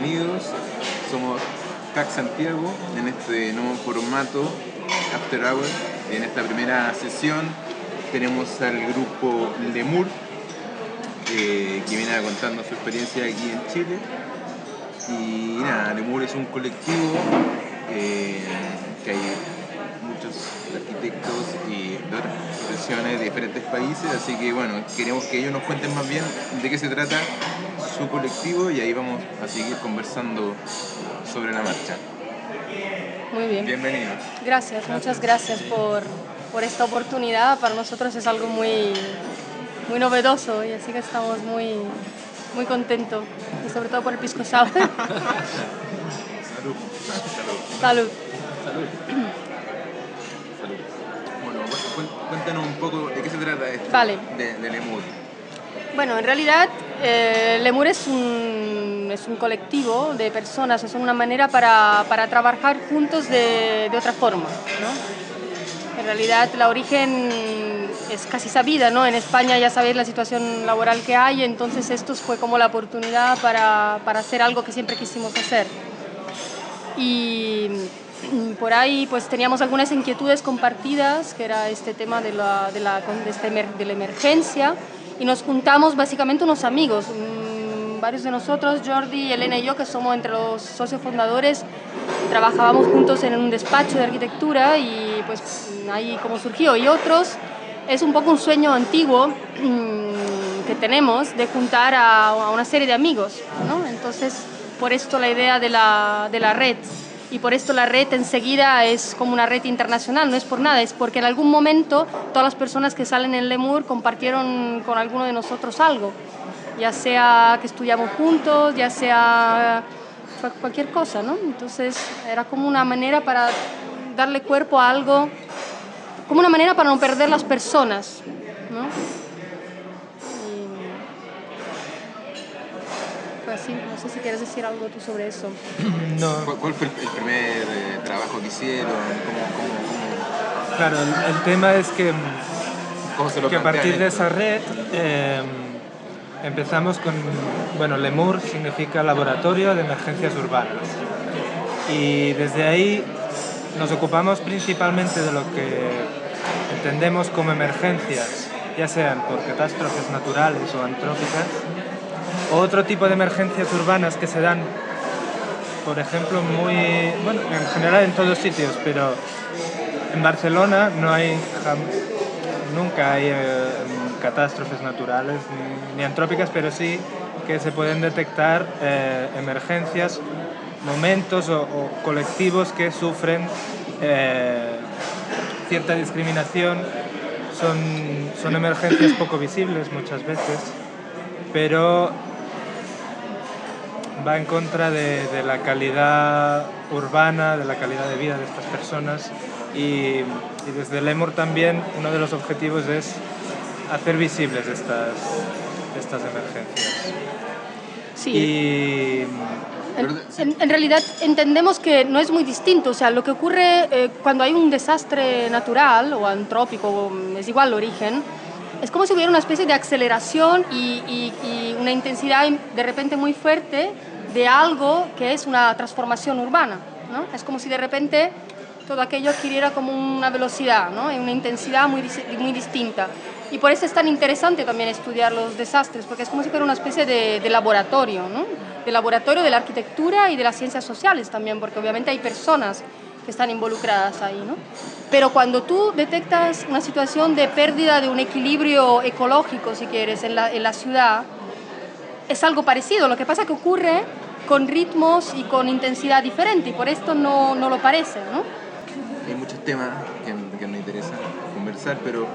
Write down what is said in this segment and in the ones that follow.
bienvenidos. Somos CAC Santiago en este nuevo formato After Hour. En esta primera sesión tenemos al grupo Lemur, que viene contando su experiencia aquí en Chile. Y nada, Lemur es un colectivo que hay muchos arquitectos y de otras profesiones de diferentes países, así que bueno, queremos que ellos nos cuenten más bien de qué se trata su colectivo y ahí vamos a seguir conversando sobre la marcha. Muy bien. Bienvenidos. Gracias, muchas gracias por esta oportunidad. Para nosotros es algo muy novedoso y así que estamos muy contentos y sobre todo por el pisco sour. Salud. Salud. Salud. Bueno, cuéntanos un poco de qué se trata esto. Vale. de Lemur. Bueno, en realidad Lemur es un colectivo de personas, es una manera para trabajar juntos de otra forma, ¿no? En realidad la origen es casi sabida, ¿no? En España ya sabéis la situación laboral que hay, entonces esto fue como la oportunidad para hacer algo que siempre quisimos hacer. Y por ahí pues teníamos algunas inquietudes compartidas, que era este tema de la emergencia, y nos juntamos básicamente unos amigos, varios de nosotros, Jordi, Elena y yo, que somos entre los socios fundadores, trabajábamos juntos en un despacho de arquitectura y pues ahí como surgió. Y otros, es un poco un sueño antiguo que tenemos de juntar a una serie de amigos, ¿no? Entonces, por esto la idea de la red. Y por esto la red enseguida es como una red internacional, no es por nada, es porque en algún momento todas las personas que salen en Lemur compartieron con alguno de nosotros algo, ya sea que estudiamos juntos, ya sea cualquier cosa, ¿no? Entonces era como una manera para darle cuerpo a algo, como una manera para no perder las personas, ¿no? Así, no sé si quieres decir algo tú sobre eso. No. ¿Cuál fue el primer trabajo que hicieron? ¿Cómo? Claro, el tema es que a partir de esto? esa red empezamos con, bueno, Lemur significa Laboratorio de Emergencias Urbanas. Y desde ahí nos ocupamos principalmente de lo que entendemos como emergencias, ya sean por catástrofes naturales o antrópicas, o otro tipo de emergencias urbanas que se dan, por ejemplo, en general en todos sitios, pero en Barcelona nunca hay catástrofes naturales ni antrópicas, pero sí que se pueden detectar emergencias, momentos o colectivos que sufren cierta discriminación. Son emergencias poco visibles muchas veces, pero va en contra de la calidad urbana, de la calidad de vida de estas personas y desde Lemur también uno de los objetivos es hacer visibles estas emergencias. Sí. Y en realidad entendemos que no es muy distinto, o sea, lo que ocurre cuando hay un desastre natural o antrópico, es igual el origen, es como si hubiera una especie de aceleración y una intensidad de repente muy fuerte de algo que es una transformación urbana, ¿no? Es como si de repente todo aquello adquiriera como una velocidad, ¿no? Y una intensidad muy distinta. Y por eso es tan interesante también estudiar los desastres, porque es como si fuera una especie de laboratorio, ¿no? De laboratorio de la arquitectura y de las ciencias sociales también, porque obviamente hay personas que están involucradas ahí, ¿no? Pero cuando tú detectas una situación de pérdida de un equilibrio ecológico, si quieres, en la ciudad, es algo parecido. Lo que pasa es que ocurre con ritmos y con intensidad diferente, y por esto no lo parece, ¿no? Hay muchos temas que nos interesa conversar, pero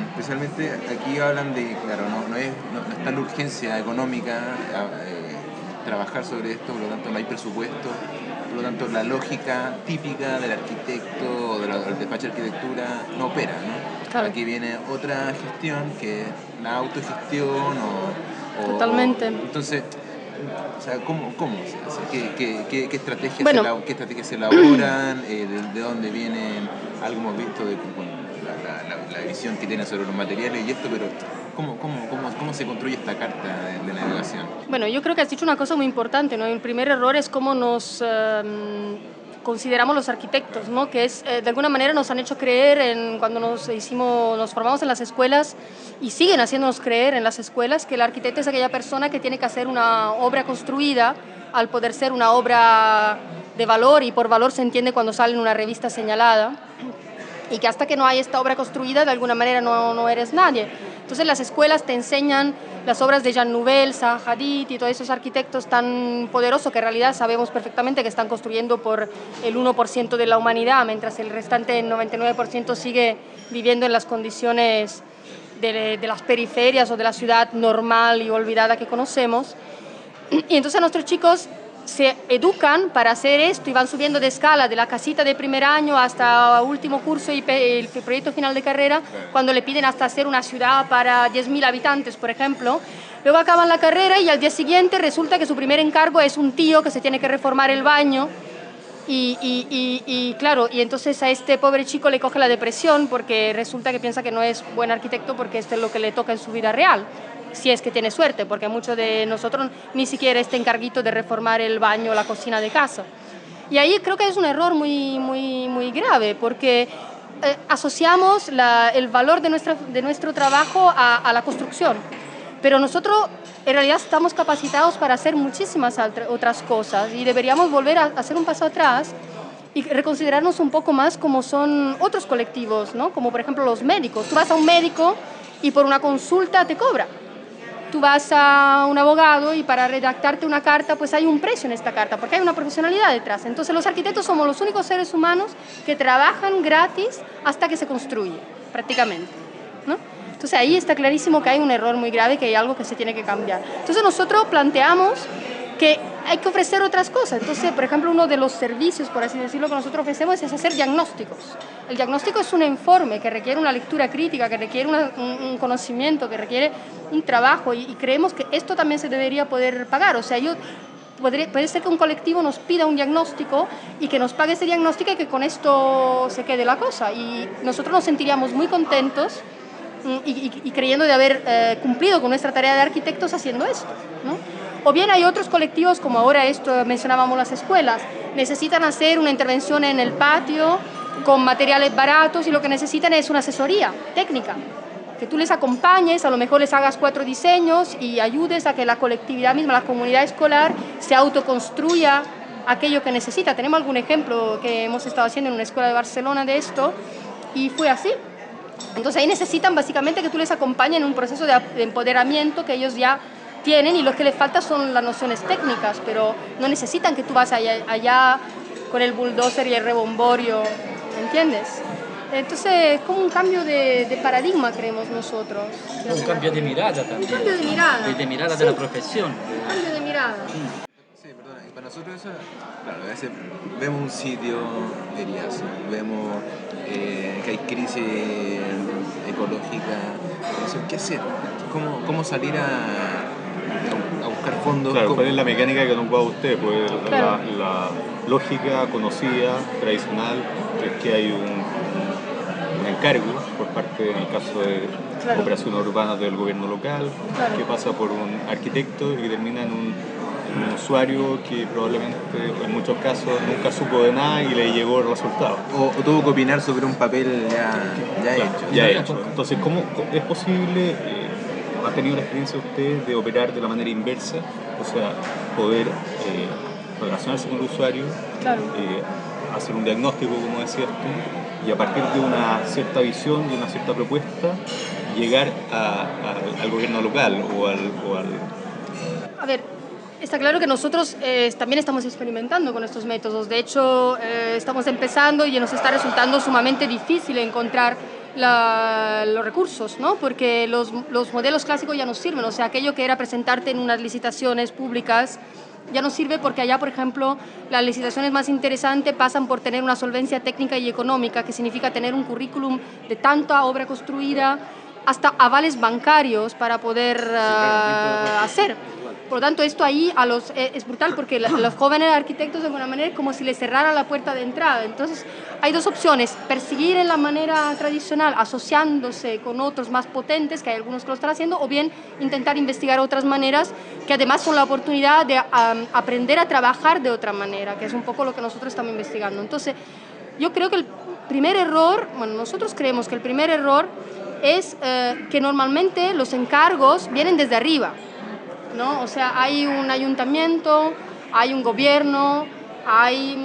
especialmente aquí hablan de, claro, no está la urgencia económica trabajar sobre esto, por lo tanto no hay presupuesto, por lo tanto la lógica típica del arquitecto o del despacho de arquitectura no opera, ¿no? Claro. Aquí viene otra gestión que es la autogestión Totalmente. Entonces, o sea, ¿cómo se hace? ¿Qué estrategias, Bueno, qué estrategias se elaboran? ¿De dónde vienen? Algo hemos visto de la visión que tienen sobre los materiales y esto, pero ¿Cómo se construye esta carta de navegación? Bueno, yo creo que has dicho una cosa muy importante, ¿no? El primer error es cómo nos consideramos los arquitectos, ¿no? Que es, de alguna manera nos han hecho creer cuando nos formamos en las escuelas y siguen haciéndonos creer en las escuelas que el arquitecto es aquella persona que tiene que hacer una obra construida al poder ser una obra de valor, y por valor se entiende cuando sale en una revista señalada, y que hasta que no hay esta obra construida de alguna manera no eres nadie. Entonces las escuelas te enseñan las obras de Jean Nouvel, Zaha Hadid y todos esos arquitectos tan poderosos que en realidad sabemos perfectamente que están construyendo por el 1% de la humanidad, mientras el restante 99% sigue viviendo en las condiciones de las periferias o de la ciudad normal y olvidada que conocemos. Y entonces nuestros chicos se educan para hacer esto y van subiendo de escala de la casita de primer año hasta último curso y el proyecto final de carrera, cuando le piden hasta hacer una ciudad para 10.000 habitantes, por ejemplo. Luego acaban la carrera y al día siguiente resulta que su primer encargo es un tío que se tiene que reformar el baño y claro, y entonces a este pobre chico le coge la depresión porque resulta que piensa que no es buen arquitecto porque esto es lo que le toca en su vida real. Si es que tiene suerte, porque muchos de nosotros ni siquiera este encarguito de reformar el baño o la cocina de casa. Y ahí creo que es un error muy grave, porque asociamos el valor de nuestro trabajo a la construcción. Pero nosotros en realidad estamos capacitados para hacer muchísimas otras cosas y deberíamos volver a hacer un paso atrás y reconsiderarnos un poco más como son otros colectivos, ¿no? Como por ejemplo los médicos. Tú vas a un médico y por una consulta te cobra. Tú vas a un abogado y para redactarte una carta, pues hay un precio en esta carta, porque hay una profesionalidad detrás. Entonces los arquitectos somos los únicos seres humanos que trabajan gratis hasta que se construye, prácticamente, ¿no? Entonces ahí está clarísimo que hay un error muy grave, que hay algo que se tiene que cambiar. Entonces nosotros planteamos que hay que ofrecer otras cosas. Entonces, por ejemplo, uno de los servicios, por así decirlo, que nosotros ofrecemos es hacer diagnósticos. El diagnóstico es un informe que requiere una lectura crítica, que requiere un conocimiento, que requiere un trabajo y creemos que esto también se debería poder pagar. O sea, puede ser que un colectivo nos pida un diagnóstico y que nos pague ese diagnóstico y que con esto se quede la cosa. Y nosotros nos sentiríamos muy contentos y creyendo de haber cumplido con nuestra tarea de arquitectos haciendo esto, ¿no? O bien hay otros colectivos, como ahora esto mencionábamos las escuelas, necesitan hacer una intervención en el patio con materiales baratos y lo que necesitan es una asesoría técnica, que tú les acompañes, a lo mejor les hagas 4 diseños y ayudes a que la colectividad misma, la comunidad escolar, se autoconstruya aquello que necesita. Tenemos algún ejemplo que hemos estado haciendo en una escuela de Barcelona de esto y fue así. Entonces ahí necesitan básicamente que tú les acompañes en un proceso de empoderamiento que ellos ya tienen y lo que les falta son las nociones técnicas, pero no necesitan que tú vas allá con el bulldozer y el rebomborio, ¿entiendes? Entonces es como un cambio de paradigma, creemos nosotros. Un cambio de mirada también. Un cambio de mirada. De mirada sí. de la profesión. Un cambio de mirada. Sí, perdona, y para nosotros eso, claro, a veces vemos un sitio de Riazo, vemos que hay crisis ecológica, ¿qué hacer? ¿Cómo salir a buscar fondos? Claro, ¿cuál es la mecánica que no ocupaba usted? Pues claro. la lógica conocida, tradicional, es que hay un encargo por parte, en el caso de operaciones urbanas del gobierno local, que pasa por un arquitecto y que termina en un usuario que probablemente en muchos casos nunca supo de nada y le llegó el resultado. O tuvo que opinar sobre un papel ya hecho. Entonces, ¿cómo es posible? ¿Ha tenido la experiencia usted de operar de la manera inversa? O sea, poder relacionarse con el usuario, hacer un diagnóstico, como decías tú, y a partir de una cierta visión, de una cierta propuesta, llegar al gobierno local o al... A ver, está claro que nosotros también estamos experimentando con estos métodos. De hecho, estamos empezando y nos está resultando sumamente difícil encontrar los recursos, ¿no? Porque los modelos clásicos ya no sirven. O sea, aquello que era presentarte en unas licitaciones públicas ya no sirve porque allá, por ejemplo, las licitaciones más interesantes pasan por tener una solvencia técnica y económica, que significa tener un currículum de tanta obra construida hasta avales bancarios para poder hacer. Por lo tanto, esto ahí es brutal porque los jóvenes arquitectos de alguna manera es como si les cerrara la puerta de entrada. Entonces, hay dos opciones: perseguir en la manera tradicional, asociándose con otros más potentes, que hay algunos que lo están haciendo, o bien intentar investigar otras maneras que además son la oportunidad de aprender a trabajar de otra manera, que es un poco lo que nosotros estamos investigando. Entonces, yo creo que el primer error, bueno, nosotros creemos que el primer error es que normalmente los encargos vienen desde arriba, ¿no? O sea, hay un ayuntamiento, hay un gobierno, hay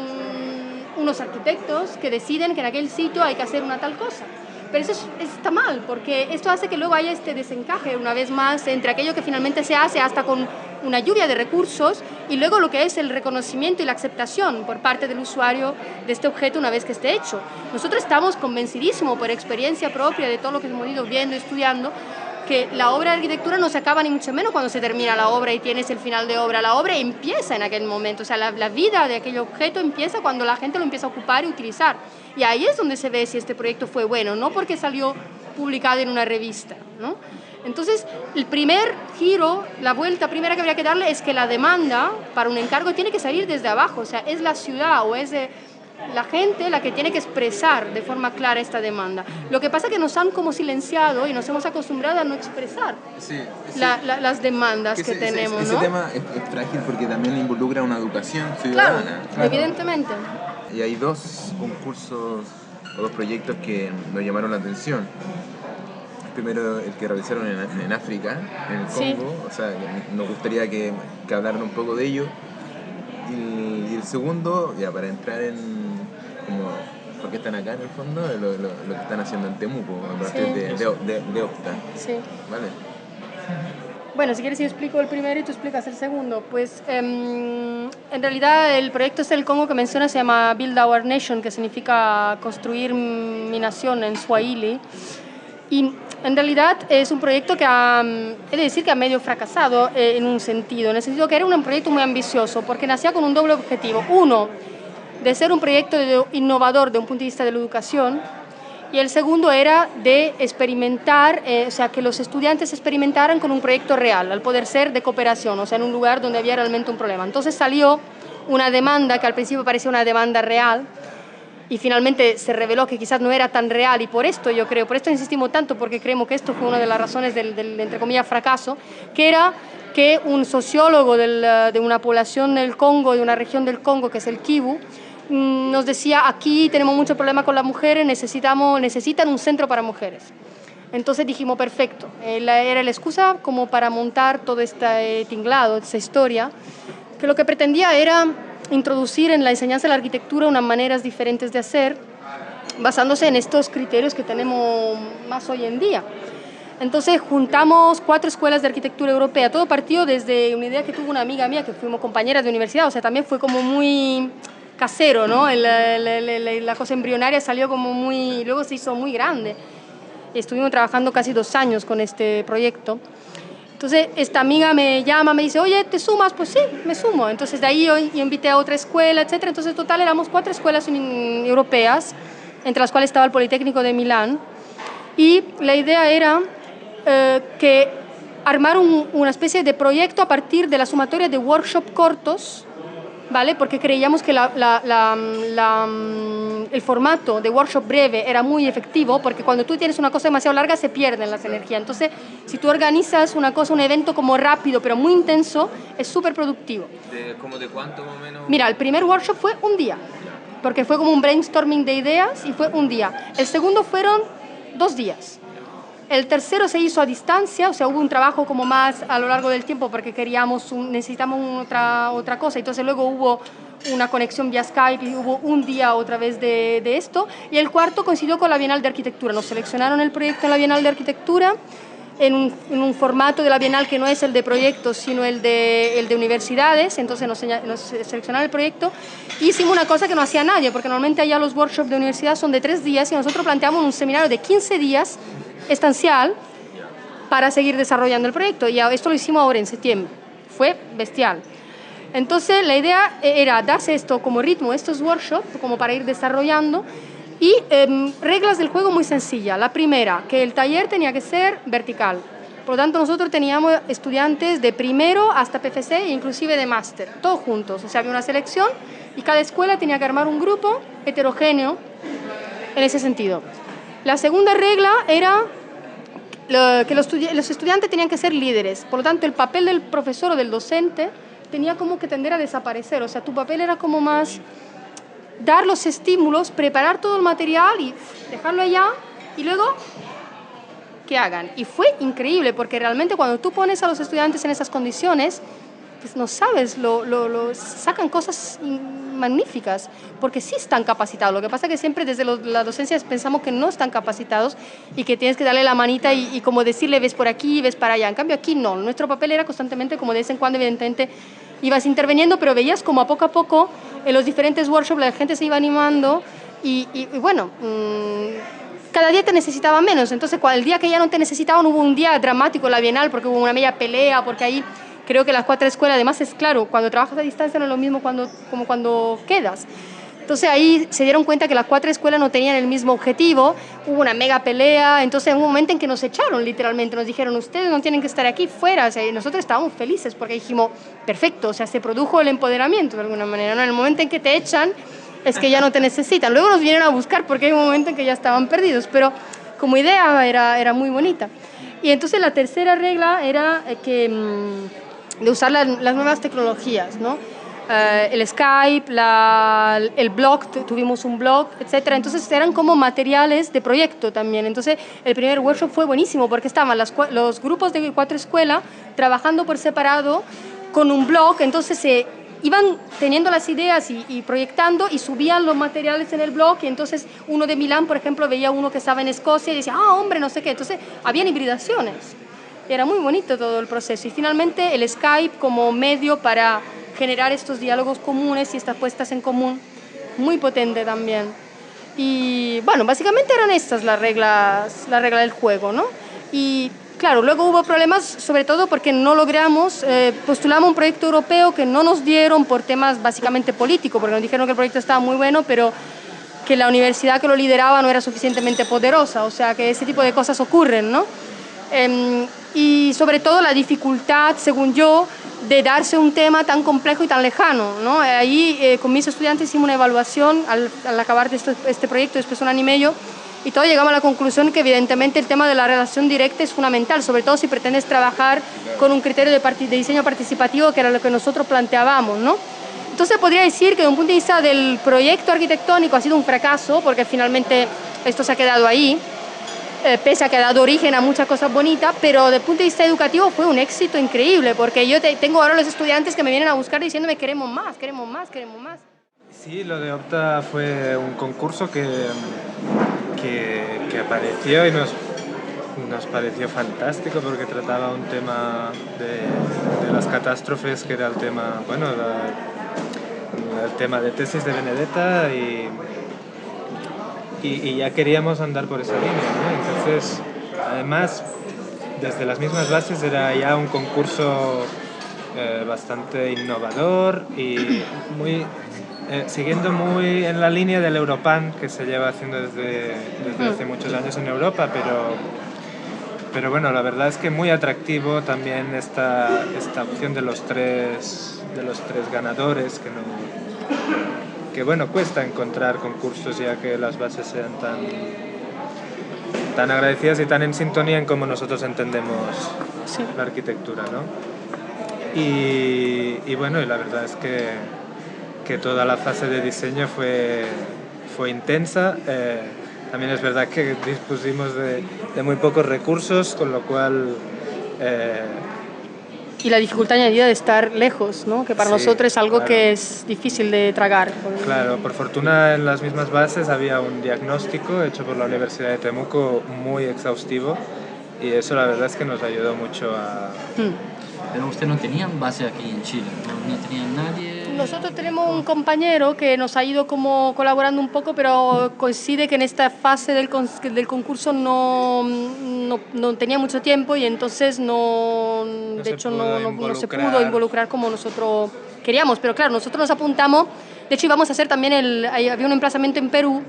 unos arquitectos que deciden que en aquel sitio hay que hacer una tal cosa. Pero eso está mal, porque esto hace que luego haya este desencaje, una vez más, entre aquello que finalmente se hace hasta con una lluvia de recursos y luego lo que es el reconocimiento y la aceptación por parte del usuario de este objeto una vez que esté hecho. Nosotros estamos convencidísimos por experiencia propia de todo lo que hemos ido viendo y estudiando, que la obra de arquitectura no se acaba ni mucho menos cuando se termina la obra y tienes el final de obra. La obra empieza en aquel momento, o sea, la vida de aquel objeto empieza cuando la gente lo empieza a ocupar y utilizar. Y ahí es donde se ve si este proyecto fue bueno, no porque salió publicado en una revista, ¿no? Entonces, el primer giro, la vuelta primera que habría que darle es que la demanda para un encargo tiene que salir desde abajo, o sea, es la ciudad o es la gente la que tiene que expresar de forma clara esta demanda. Lo que pasa es que nos han como silenciado y nos hemos acostumbrado a no expresar las demandas que tenemos, ese ¿no? tema es frágil porque también involucra una educación ciudadana. Claro, evidentemente. Y hay dos concursos o dos proyectos que nos llamaron la atención. Primero, el que realizaron en África, en el Congo, o sea, nos gustaría que hablaran un poco de ello. Y el segundo, ya para entrar en como por qué están acá en el fondo, lo que están haciendo en Temuco, a partir de Octa. Sí. ¿Vale? Bueno, si quieres yo explico el primero y tú explicas el segundo. Pues en realidad el proyecto del Congo que menciona se llama Build Our Nation, que significa construir mi nación en Swahili. Y en realidad es un proyecto que he de decir que ha medio fracasado en un sentido, en el sentido que era un proyecto muy ambicioso, porque nacía con un doble objetivo. Uno, de ser un proyecto innovador de un punto de vista de la educación, y el segundo era de experimentar, o sea, que los estudiantes experimentaran con un proyecto real, al poder ser de cooperación, o sea, en un lugar donde había realmente un problema. Entonces salió una demanda que al principio parecía una demanda real, y finalmente se reveló que quizás no era tan real, y por esto yo creo, por esto insistimos tanto, porque creemos que esto fue una de las razones del entre comillas, fracaso, que era que un sociólogo de una población del Congo, de una región del Congo, que es el Kivu, nos decía: aquí tenemos mucho problema con las mujeres, necesitan un centro para mujeres. Entonces dijimos, perfecto, era la excusa como para montar todo este tinglado, esta historia, que lo que pretendía era introducir en la enseñanza de la arquitectura unas maneras diferentes de hacer, basándose en estos criterios que tenemos más hoy en día. Entonces juntamos 4 escuelas de arquitectura europea, todo partió desde una idea que tuvo una amiga mía, que fuimos compañeras de universidad, o sea, también fue como muy casero, ¿no? La cosa embrionaria salió como muy, luego se hizo muy grande. Estuvimos trabajando casi 2 años con este proyecto. Entonces, esta amiga me llama, me dice: oye, ¿te sumas? Pues sí, me sumo. Entonces, de ahí yo invité a otra escuela, etc. Entonces, en total, éramos 4 escuelas europeas, entre las cuales estaba el Politécnico de Milán. Y la idea era que armar una especie de proyecto a partir de la sumatoria de workshop cortos, ¿vale? Porque creíamos que el formato de workshop breve era muy efectivo, porque cuando tú tienes una cosa demasiado larga se pierden las energías. Entonces, si tú organizas una cosa, un evento como rápido pero muy intenso, es súper productivo. ¿Cómo de cuánto más o menos? Mira, el primer workshop fue un día, porque fue como un brainstorming de ideas y fue un día. El segundo fueron 2 días. El tercero se hizo a distancia, o sea, hubo un trabajo como más a lo largo del tiempo porque necesitamos otra cosa. Entonces luego hubo una conexión vía Skype y hubo un día otra vez de esto. Y el cuarto coincidió con la Bienal de Arquitectura. Nos seleccionaron el proyecto en la Bienal de Arquitectura en un formato de la Bienal que no es el de proyectos, sino el de universidades. Entonces nos seleccionaron el proyecto. Hicimos una cosa que no hacía nadie, porque normalmente allá los workshops de universidad son de 3 días y nosotros planteamos un seminario de 15 días estancial para seguir desarrollando el proyecto. Y esto lo hicimos ahora en septiembre. Fue bestial. Entonces la idea era darse esto como ritmo, estos workshops, como para ir desarrollando, y reglas del juego muy sencillas. La primera, que el taller tenía que ser vertical. Por lo tanto, nosotros teníamos estudiantes de primero hasta PFC e inclusive de máster, todos juntos. O sea, había una selección y cada escuela tenía que armar un grupo heterogéneo en ese sentido. La segunda regla era que los estudiantes tenían que ser líderes. Por lo tanto, el papel del profesor o del docente tenía como que tender a desaparecer. O sea, tu papel era como más dar los estímulos, preparar todo el material y dejarlo allá y luego que hagan. Y fue increíble porque realmente cuando tú pones a los estudiantes en esas condiciones, pues no sabes, sacan cosas magníficas porque sí están capacitados. Lo que pasa es que siempre desde la docencia pensamos que no están capacitados y que tienes que darle la manita y como decirle ves por aquí, ves para allá. En cambio aquí no, nuestro papel era constantemente, como de vez en cuando evidentemente ibas interviniendo, pero veías como a poco en los diferentes workshops la gente se iba animando y bueno, cada día te necesitaba menos. Entonces, el día que ya no te necesitaban, hubo un día dramático en la Bienal, porque hubo una media pelea, porque ahí creo que las 4 escuelas, además es claro, cuando trabajas a distancia no es lo mismo como cuando quedas. Entonces ahí se dieron cuenta que las 4 escuelas no tenían el mismo objetivo, hubo una mega pelea, entonces en un momento en que nos echaron literalmente, nos dijeron, ustedes no tienen que estar aquí fuera, o sea, y nosotros estábamos felices porque dijimos, perfecto, o sea, se produjo el empoderamiento de alguna manera, ¿no? En el momento en que te echan, es que ya no te necesitan. Luego nos vienen a buscar porque hay un momento en que ya estaban perdidos, pero como idea era muy bonita. Y entonces la tercera regla era de usar las nuevas tecnologías, ¿no? El Skype, el blog, tuvimos un blog, etc. Entonces eran como materiales de proyecto también. Entonces el primer workshop fue buenísimo porque estaban los grupos de 4 escuelas trabajando por separado con un blog, entonces iban teniendo las ideas y proyectando y subían los materiales en el blog y entonces uno de Milán, por ejemplo, veía uno que estaba en Escocia y decía, hombre, no sé qué. Entonces habían hibridaciones. Era muy bonito todo el proceso. Y finalmente el Skype como medio para generar estos diálogos comunes y estas puestas en común, muy potente también. Y bueno, básicamente eran estas las reglas del juego, ¿no? Y claro, luego hubo problemas, sobre todo porque no logramos, postulamos un proyecto europeo que no nos dieron por temas básicamente políticos, porque nos dijeron que el proyecto estaba muy bueno, pero que la universidad que lo lideraba no era suficientemente poderosa, o sea que ese tipo de cosas ocurren, ¿no? Y sobre todo la dificultad, según yo, de darse un tema tan complejo y tan lejano, ¿no? Ahí con mis estudiantes hicimos una evaluación al acabar de este proyecto, después de 1 año y medio, y todos llegamos a la conclusión que evidentemente el tema de la relación directa es fundamental, sobre todo si pretendes trabajar con un criterio de diseño participativo, que era lo que nosotros planteábamos, ¿no? Entonces podría decir que desde un punto de vista del proyecto arquitectónico ha sido un fracaso, porque finalmente esto se ha quedado ahí, pese a que ha dado origen a muchas cosas bonitas, pero desde el punto de vista educativo fue un éxito increíble, porque yo tengo ahora los estudiantes que me vienen a buscar diciéndome queremos más, queremos más, queremos más. Sí, lo de Opta fue un concurso que apareció y nos pareció fantástico porque trataba un tema de las catástrofes, que era el tema, bueno, el tema de tesis de Benedetta y ya queríamos andar por esa línea, ¿no? Entonces, además, desde las mismas bases era ya un concurso bastante innovador y siguiendo muy en la línea del Europan que se lleva haciendo desde hace muchos años en Europa, pero bueno, la verdad es que muy atractivo también esta opción de los tres ganadores, que bueno, cuesta encontrar concursos ya que las bases sean tan agradecidas y tan en sintonía en cómo nosotros entendemos la arquitectura, ¿no? Y bueno, y la verdad es que toda la fase de diseño fue intensa. También es verdad que dispusimos de muy pocos recursos, con lo cual... Y la dificultad añadida de estar lejos, ¿no? Que para nosotros es algo que es difícil de tragar. Claro, por fortuna en las mismas bases había un diagnóstico hecho por la Universidad de Temuco muy exhaustivo y eso la verdad es que nos ayudó mucho a... Pero ustedes no tenían base aquí en Chile, no tenían nadie... Nosotros tenemos un compañero que nos ha ido como colaborando un poco, pero coincide que en esta fase del concurso no tenía mucho tiempo y entonces no se pudo involucrar como nosotros queríamos. Pero claro, nosotros nos apuntamos, de hecho íbamos a hacer también, había un emplazamiento en Perú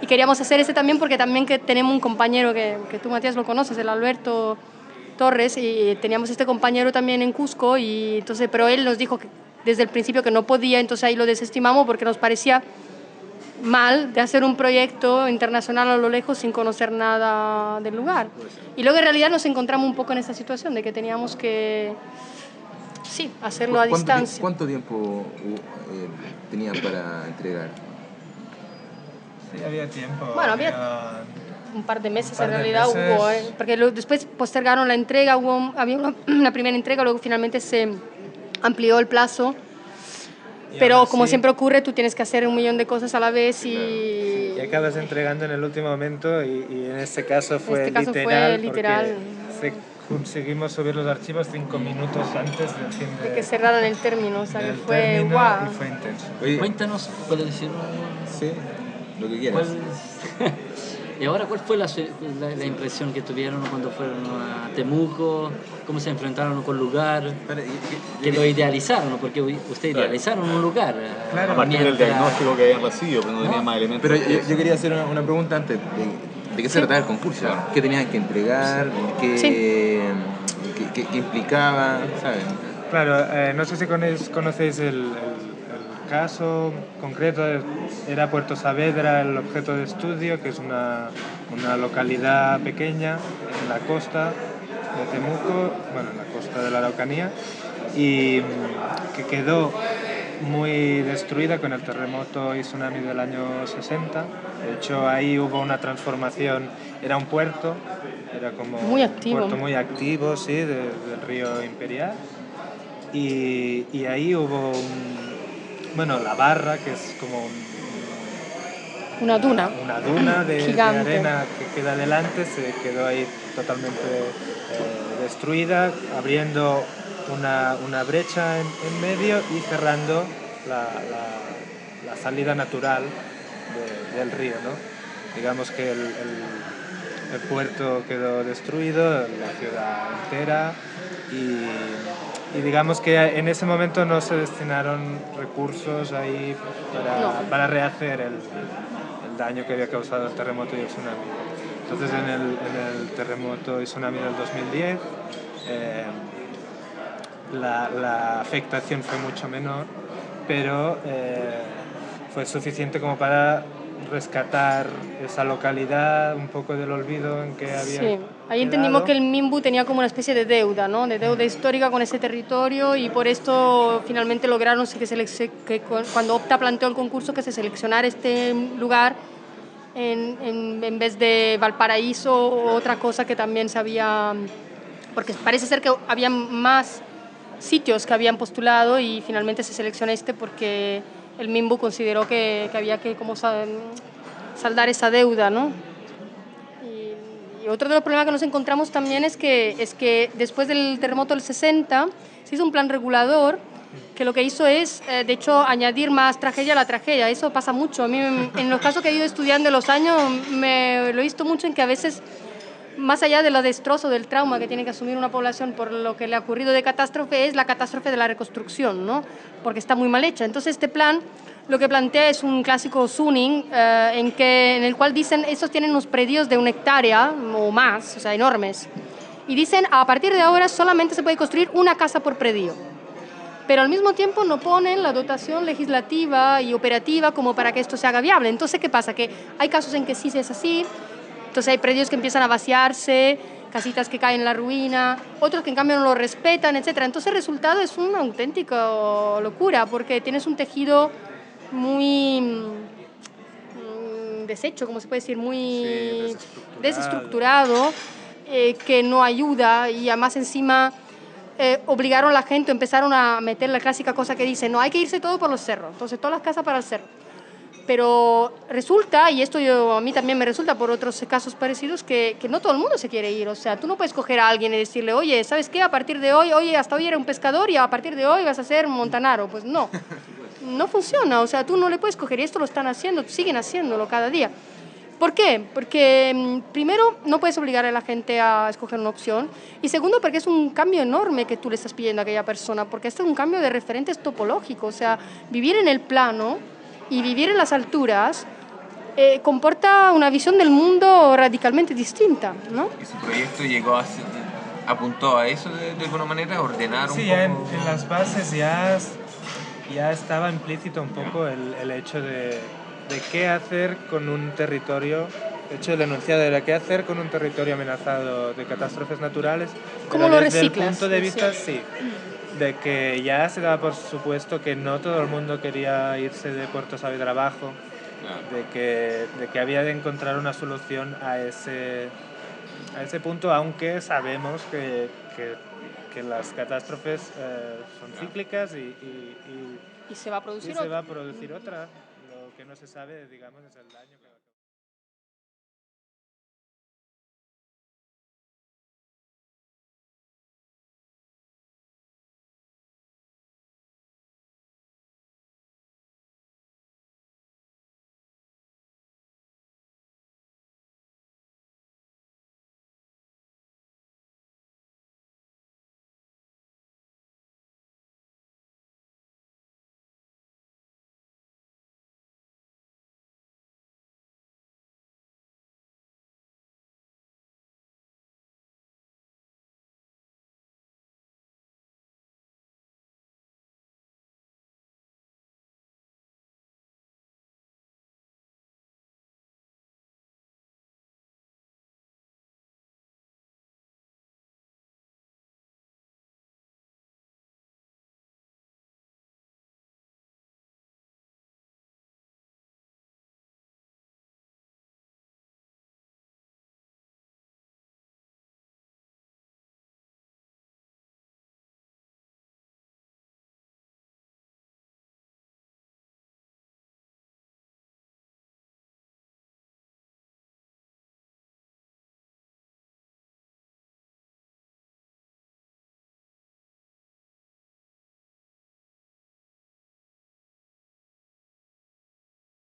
y queríamos hacer ese también porque también que tenemos un compañero que tú, Matías, lo conoces, el Alberto Torres, y teníamos este compañero también en Cusco, y entonces, pero él nos dijo que desde el principio que no podía, entonces ahí lo desestimamos porque nos parecía mal de hacer un proyecto internacional a lo lejos sin conocer nada del lugar. Y luego en realidad nos encontramos un poco en esa situación de que teníamos que, sí, hacerlo a distancia. ¿Cuánto tiempo tenían para entregar? Sí, había tiempo. Bueno, había un par de meses en realidad meses. hubo, porque después postergaron la entrega, había una primera entrega, luego finalmente se amplió el plazo. Pero como siempre ocurre, tú tienes que hacer 1.000.000 de cosas a la vez y acabas entregando en el último momento y en este caso fue literal. Porque conseguimos subir los archivos 5 minutos antes del fin de que cerraran el término, o sea que fue y guau. fue intenso. Oye, Cuéntanos, ¿puedes decir? sí, lo que quieras. ¿Y ahora cuál fue la impresión que tuvieron cuando fueron a Temuco? ¿Cómo se enfrentaron con el lugar? Que lo idealizaron, porque ustedes idealizaron un lugar. Claro, a partir del diagnóstico que habían recibido, pero no tenían más elementos. Pero yo quería hacer una pregunta antes. ¿De qué se trataba el concurso? ¿Qué tenían que entregar? ¿Qué implicaba? ¿Saben? Claro, no sé si conocéis el caso concreto. Era Puerto Saavedra el objeto de estudio, que es una localidad pequeña en la costa de Temuco, bueno, en la costa de la Araucanía, y que quedó muy destruida con el terremoto y tsunami del año 60. De hecho, ahí hubo una transformación, era un puerto, era como muy activo. Un puerto muy activo, sí, del río Imperial, y ahí hubo la barra, que es como una duna de arena que queda delante, se quedó ahí totalmente destruida, abriendo una brecha en medio y cerrando la salida natural del río, ¿no? Digamos que el puerto quedó destruido, la ciudad entera, y digamos que en ese momento no se destinaron recursos ahí para rehacer el daño que había causado el terremoto y el tsunami. Entonces en el terremoto y tsunami del 2010 la afectación fue mucho menor, pero fue suficiente como para rescatar esa localidad un poco del olvido en que había Sí, ahí entendimos que el Minbu tenía como una especie de deuda, ¿no? De deuda histórica con ese territorio, y por esto finalmente lograron que cuando Opta planteó el concurso que se seleccionara este lugar en vez de Valparaíso o otra cosa que también se había... Porque parece ser que había más sitios que habían postulado y finalmente se selecciona este porque el Minbu consideró que había que como saldar esa deuda, ¿no? Y otro de los problemas que nos encontramos también es que después del terremoto del 60 se hizo un plan regulador que lo que hizo es, de hecho, añadir más tragedia a la tragedia. Eso pasa mucho. A mí, en los casos que he ido estudiando en los años, lo he visto mucho en que a veces, más allá de lo destrozo, del trauma que tiene que asumir una población por lo que le ha ocurrido de catástrofe, es la catástrofe de la reconstrucción, ¿no? Porque está muy mal hecha. Entonces, este plan lo que plantea es un clásico zoning en el cual dicen, estos tienen unos predios de 1 hectárea o más, o sea, enormes. Y dicen, a partir de ahora solamente se puede construir una casa por predio. Pero al mismo tiempo no ponen la dotación legislativa y operativa como para que esto se haga viable. Entonces, ¿qué pasa? Que hay casos en que sí es así, entonces hay predios que empiezan a vaciarse, casitas que caen en la ruina, otros que en cambio no lo respetan, etc. Entonces el resultado es una auténtica locura, porque tienes un tejido muy deshecho, como se puede decir, muy desestructurado, que no ayuda, y además encima obligaron a la gente, empezaron a meter la clásica cosa que dice, no, hay que irse todo por los cerros, entonces todas las casas para el cerro. Pero resulta, y esto a mí también me resulta por otros casos parecidos, que no todo el mundo se quiere ir. O sea, tú no puedes coger a alguien y decirle, oye, ¿sabes qué? A partir de hoy, oye, hasta hoy era un pescador y a partir de hoy vas a ser montanaro. Pues no, no funciona. O sea, tú no le puedes coger, y esto lo están haciendo, siguen haciéndolo cada día. ¿Por qué? Porque primero no puedes obligar a la gente a escoger una opción, y segundo porque es un cambio enorme que tú le estás pidiendo a aquella persona, porque este es un cambio de referentes topológicos. O sea, vivir en el plano y vivir en las alturas comporta una visión del mundo radicalmente distinta, ¿no? Y su proyecto llegó apuntó a eso de alguna manera, a ordenar un Sí, poco. ya en las bases ya estaba implícito un poco el hecho de qué hacer con un territorio, el hecho del enunciado de qué hacer con un territorio amenazado de catástrofes naturales. ¿Cómo pero lo desde el reciclas? punto de vista, sí, de que ya se daba por supuesto que no todo el mundo quería irse de Puerto Saavedra abajo, de que había de encontrar una solución a ese punto, aunque sabemos que las catástrofes son cíclicas Y se va a producir se otro. va a producir otra. Lo que no se sabe, digamos, es el daño que